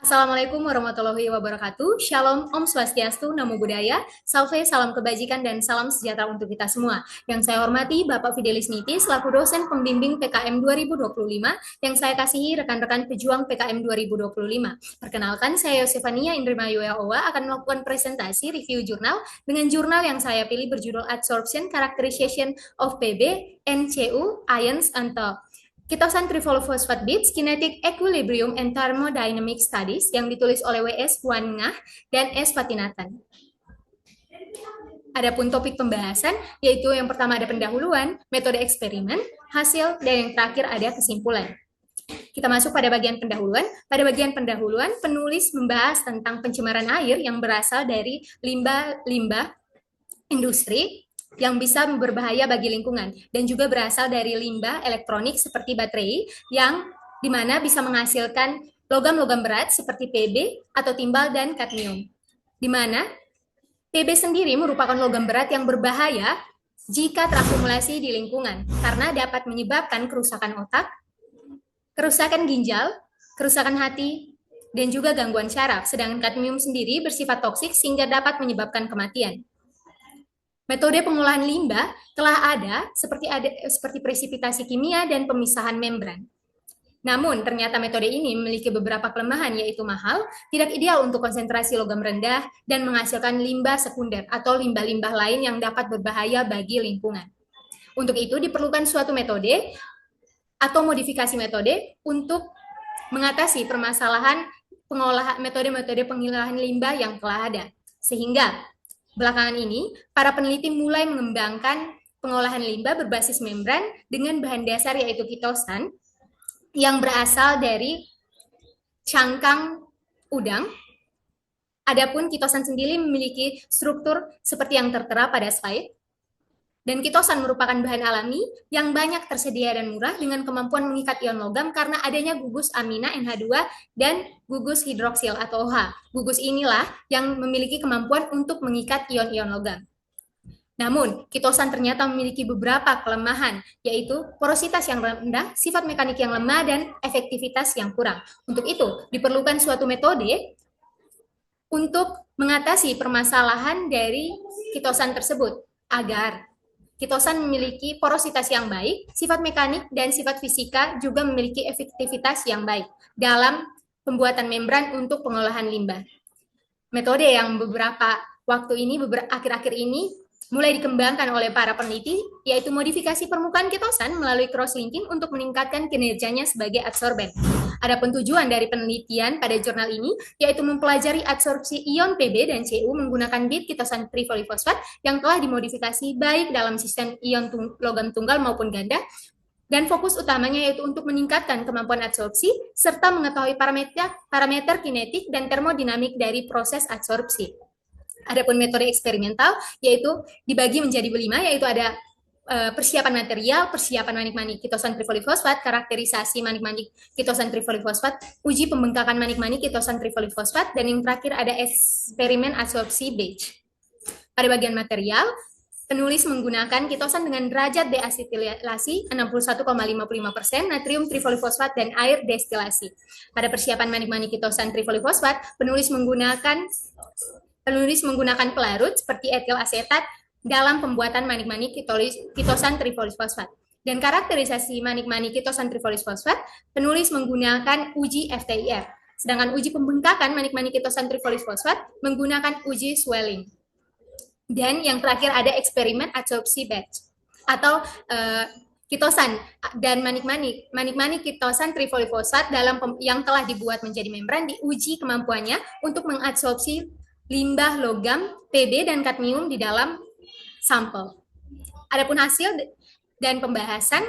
Assalamualaikum warahmatullahi wabarakatuh. Shalom, Om Swastiastu, Namo Buddhaya, Salve, salam kebajikan, dan salam sejahtera untuk kita semua. Yang saya hormati Bapak Fidelis Niti, selaku dosen pembimbing PKM 2025, yang saya kasihi rekan-rekan pejuang PKM 2025. Perkenalkan, saya Yosefania Indrimayoya Owa akan melakukan presentasi review jurnal dengan jurnal yang saya pilih berjudul Adsorption Characterization of PB, NCU, Ions, and Ketosan Trifolfosfat Beads, Kinetic Equilibrium and Thermodynamic Studies yang ditulis oleh W.S. Wan Ngah dan S. Patinatan. Adapun topik pembahasan, yaitu yang pertama ada pendahuluan, metode eksperimen, hasil, dan yang terakhir ada kesimpulan. Kita masuk pada bagian pendahuluan. Pada bagian pendahuluan, penulis membahas tentang pencemaran air yang berasal dari limbah-limbah industri, yang bisa berbahaya bagi lingkungan dan juga berasal dari limbah elektronik seperti baterai yang dimana bisa menghasilkan logam-logam berat seperti Pb atau timbal dan kadmium. Di mana Pb sendiri merupakan logam berat yang berbahaya jika terakumulasi di lingkungan karena dapat menyebabkan kerusakan otak, kerusakan ginjal, kerusakan hati, dan juga gangguan syaraf. Sedangkan kadmium sendiri bersifat toksik sehingga dapat menyebabkan kematian. Metode pengolahan limbah telah ada seperti presipitasi kimia dan pemisahan membran. Namun, ternyata metode ini memiliki beberapa kelemahan, yaitu mahal, tidak ideal untuk konsentrasi logam rendah, dan menghasilkan limbah sekunder atau limbah-limbah lain yang dapat berbahaya bagi lingkungan. Untuk itu, diperlukan suatu metode atau modifikasi metode untuk mengatasi permasalahan metode-metode pengolahan limbah yang telah ada. Sehingga belakangan ini, para peneliti mulai mengembangkan pengolahan limbah berbasis membran dengan bahan dasar yaitu kitosan yang berasal dari cangkang udang. Adapun kitosan sendiri memiliki struktur seperti yang tertera pada slide. Dan kitosan merupakan bahan alami yang banyak tersedia dan murah dengan kemampuan mengikat ion logam karena adanya gugus amina NH2 dan gugus hidroksil atau OH. Gugus inilah yang memiliki kemampuan untuk mengikat ion-ion logam. Namun, kitosan ternyata memiliki beberapa kelemahan, yaitu porositas yang rendah, sifat mekanik yang lemah, dan efektivitas yang kurang. Untuk itu, diperlukan suatu metode untuk mengatasi permasalahan dari kitosan tersebut, agar kitosan memiliki porositas yang baik, sifat mekanik dan sifat fisika juga memiliki efektivitas yang baik dalam pembuatan membran untuk pengolahan limbah. Metode yang beberapa waktu ini, akhir-akhir ini mulai dikembangkan oleh para peneliti, yaitu modifikasi permukaan kitosan melalui cross-linking untuk meningkatkan kinerjanya sebagai adsorben. Adapun tujuan dari penelitian pada jurnal ini yaitu mempelajari adsorpsi ion Pb dan Cu menggunakan bit kitosan trifolifosfat yang telah dimodifikasi baik dalam sistem ion logam tunggal maupun ganda, dan fokus utamanya yaitu untuk meningkatkan kemampuan adsorpsi serta mengetahui parameter kinetik dan termodinamik dari proses adsorpsi. Adapun metode eksperimental yaitu dibagi menjadi 5, yaitu ada persiapan material, persiapan manik-manik kitosan trifolifosfat, karakterisasi manik-manik kitosan trifolifosfat, uji pembengkakan manik-manik kitosan trifolifosfat, dan yang terakhir ada eksperimen adsorpsi batch. Pada bagian material, penulis menggunakan kitosan dengan derajat deasetilasi 61,55%, natrium trifolifosfat, dan air destilasi. Pada persiapan manik-manik kitosan trifolifosfat, penulis menggunakan pelarut seperti etil asetat dalam pembuatan manik-manik kitosan trifolifosfat. Dan karakterisasi manik-manik kitosan trifolifosfat, penulis menggunakan uji FTIR. Sedangkan uji pembengkakan manik-manik kitosan trifolifosfat menggunakan uji swelling. Dan yang terakhir ada eksperimen adsorpsi batch atau kitosan dan manik-manik kitosan trifolifosfat yang telah dibuat menjadi membran diuji kemampuannya untuk mengadsorpsi limbah logam, Pb, dan kadmium di dalam sampel. Adapun hasil dan pembahasan,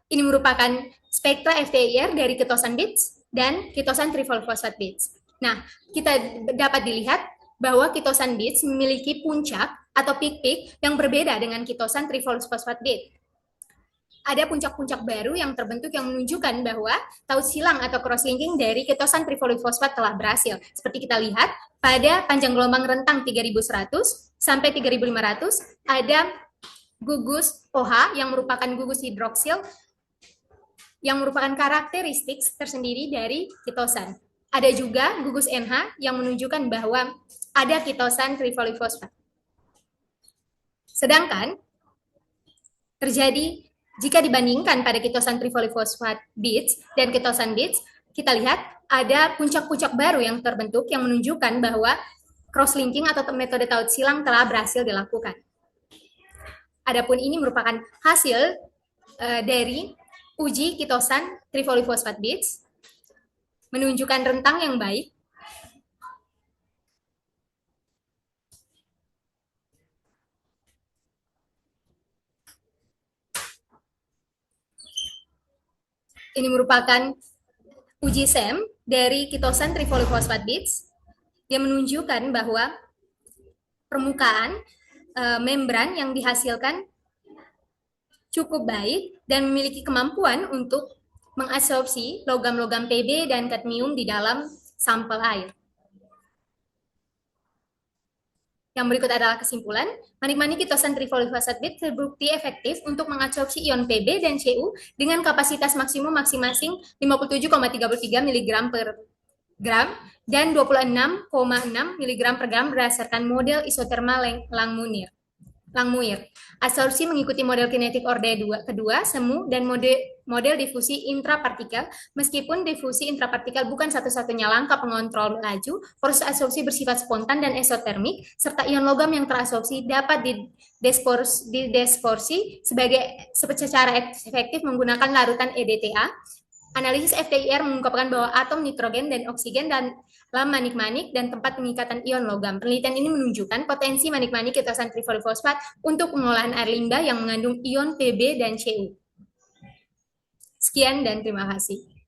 ini merupakan spektra FTIR dari kitosan beads dan kitosan trifolifosfat beads. Nah, kita dapat dilihat bahwa kitosan beads memiliki puncak atau peak-peak yang berbeda dengan kitosan trifolifosfat bead. Ada puncak-puncak baru yang terbentuk yang menunjukkan bahwa taut silang atau cross-linking dari kitosan trifolifosfat telah berhasil. Seperti kita lihat, pada panjang gelombang rentang 3100 sampai 3500 ada gugus OH yang merupakan gugus hidroksil yang merupakan karakteristik tersendiri dari kitosan. Ada juga gugus NH yang menunjukkan bahwa ada ketosan trifolifosfat. Sedangkan terjadi jika dibandingkan pada ketosan trifolifosfat beads dan ketosan beads, kita lihat ada puncak-puncak baru yang terbentuk yang menunjukkan bahwa cross-linking atau metode taut silang telah berhasil dilakukan. Adapun ini merupakan hasil dari uji ketosan trifolifosfat beads, menunjukkan rentang yang baik. Ini merupakan uji SEM dari ketosan trifolifosfat beads yang menunjukkan bahwa permukaan membran yang dihasilkan cukup baik dan memiliki kemampuan untuk mengabsorpsi logam-logam Pb dan kadmium di dalam sampel air. Yang berikut adalah kesimpulan, manik-manik ketosan trifolifosfat beads terbukti efektif untuk mengabsorpsi ion Pb dan Cu dengan kapasitas maksimum masing-masing 57,33 mg per gram dan 26,6 mg per gram berdasarkan model isotermal Langmuir. Absorpsi mengikuti model kinetik orde kedua, semu, dan model difusi intrapartikel. Meskipun difusi intrapartikel bukan satu-satunya langkah pengontrol laju, proses absorpsi bersifat spontan dan esotermik, serta ion logam yang terabsorpsi dapat didispersi secara efektif menggunakan larutan EDTA. Analisis FTIR mengungkapkan bahwa atom nitrogen dan oksigen dalam manik-manik dan tempat pengikatan ion logam. Penelitian ini menunjukkan potensi manik-manik ketosan trifolifosfat untuk pengolahan air limbah yang mengandung ion Pb dan Cu. Sekian dan terima kasih.